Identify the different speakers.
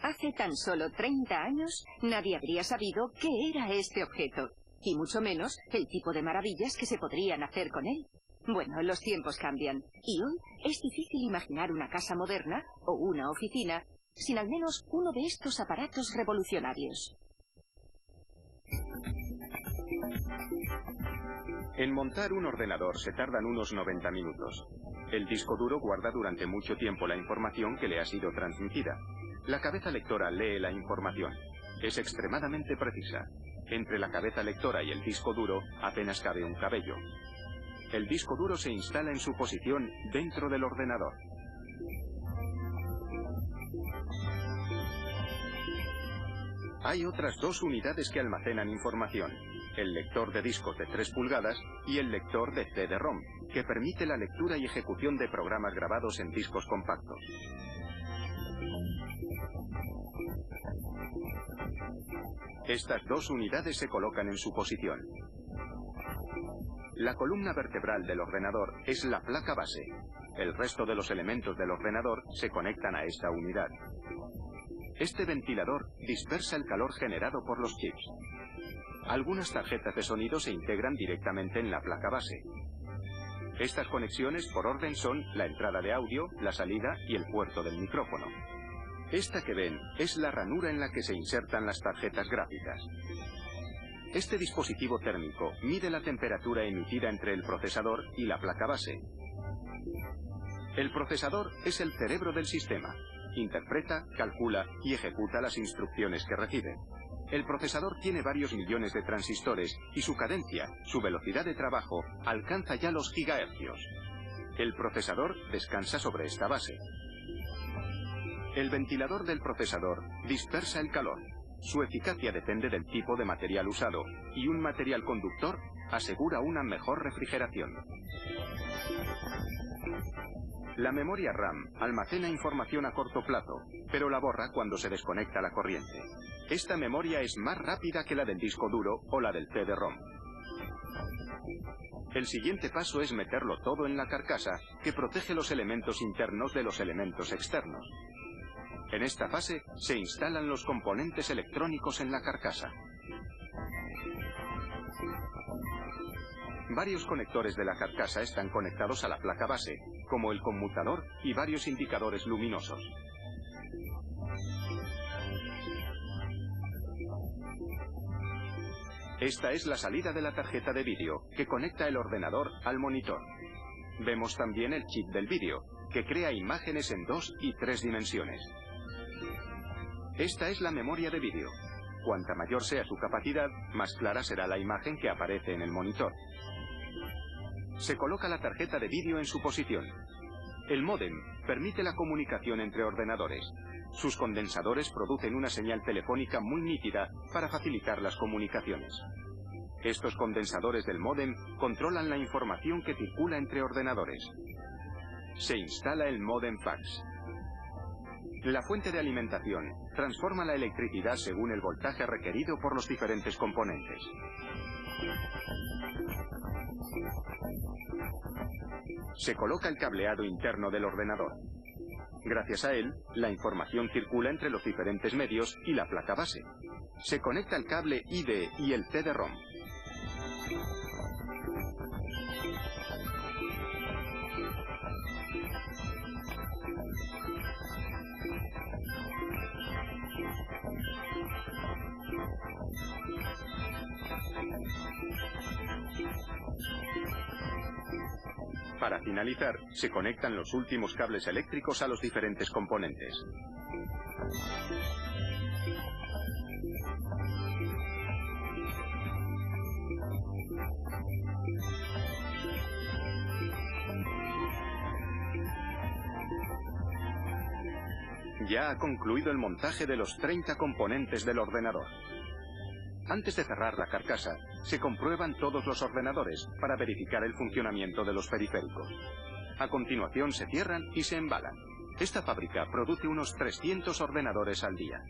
Speaker 1: Hace tan solo 30 años, nadie habría sabido qué era este objeto, y mucho menos el tipo de maravillas que se podrían hacer con él. Bueno, los tiempos cambian, y hoy es difícil imaginar una casa moderna o una oficina sin al menos uno de estos aparatos revolucionarios.
Speaker 2: En montar un ordenador se tardan unos 90 minutos. El disco duro guarda durante mucho tiempo la información que le ha sido transmitida. La cabeza lectora lee la información. Es extremadamente precisa. Entre la cabeza lectora y el disco duro apenas cabe un cabello. El disco duro se instala en su posición dentro del ordenador. Hay otras dos unidades que almacenan información. El lector de discos de 3 pulgadas y el lector de CD-ROM, que permite la lectura y ejecución de programas grabados en discos compactos. Estas dos unidades se colocan en su posición. La columna vertebral del ordenador es la placa base. El resto de los elementos del ordenador se conectan a esta unidad. Este ventilador dispersa el calor generado por los chips. Algunas tarjetas de sonido se integran directamente en la placa base. Estas conexiones por orden son la entrada de audio, la salida y el puerto del micrófono. Esta que ven es la ranura en la que se insertan las tarjetas gráficas. Este dispositivo térmico mide la temperatura emitida entre el procesador y la placa base. El procesador es el cerebro del sistema. Interpreta, calcula y ejecuta las instrucciones que recibe. El procesador tiene varios millones de transistores y su cadencia, su velocidad de trabajo, alcanza ya los gigahercios. El procesador descansa sobre esta base. El ventilador del procesador dispersa el calor. Su eficacia depende del tipo de material usado, y un material conductor asegura una mejor refrigeración. La memoria RAM almacena información a corto plazo, pero la borra cuando se desconecta la corriente. Esta memoria es más rápida que la del disco duro o la del CD-ROM. El siguiente paso es meterlo todo en la carcasa, que protege los elementos internos de los elementos externos. En esta fase se instalan los componentes electrónicos en la carcasa. Varios conectores de la carcasa están conectados a la placa base, como el conmutador y varios indicadores luminosos. Esta es la salida de la tarjeta de vídeo, que conecta el ordenador al monitor. Vemos también el chip del vídeo, que crea imágenes en 2 y 3 dimensiones. Esta es la memoria de vídeo. Cuanta mayor sea su capacidad, más clara será la imagen que aparece en el monitor. Se coloca la tarjeta de vídeo en su posición. El módem permite la comunicación entre ordenadores. Sus condensadores producen una señal telefónica muy nítida para facilitar las comunicaciones. Estos condensadores del módem controlan la información que circula entre ordenadores. Se instala el módem fax. La fuente de alimentación transforma la electricidad según el voltaje requerido por los diferentes componentes. Se coloca el cableado interno del ordenador. Gracias a él, la información circula entre los diferentes medios y la placa base. Se conecta el cable ID y el CD-ROM. Para finalizar, se conectan los últimos cables eléctricos a los diferentes componentes. Ya ha concluido el montaje de los 30 componentes del ordenador. Antes de cerrar la carcasa, se comprueban todos los ordenadores para verificar el funcionamiento de los periféricos. A continuación se cierran y se embalan. Esta fábrica produce unos 300 ordenadores al día.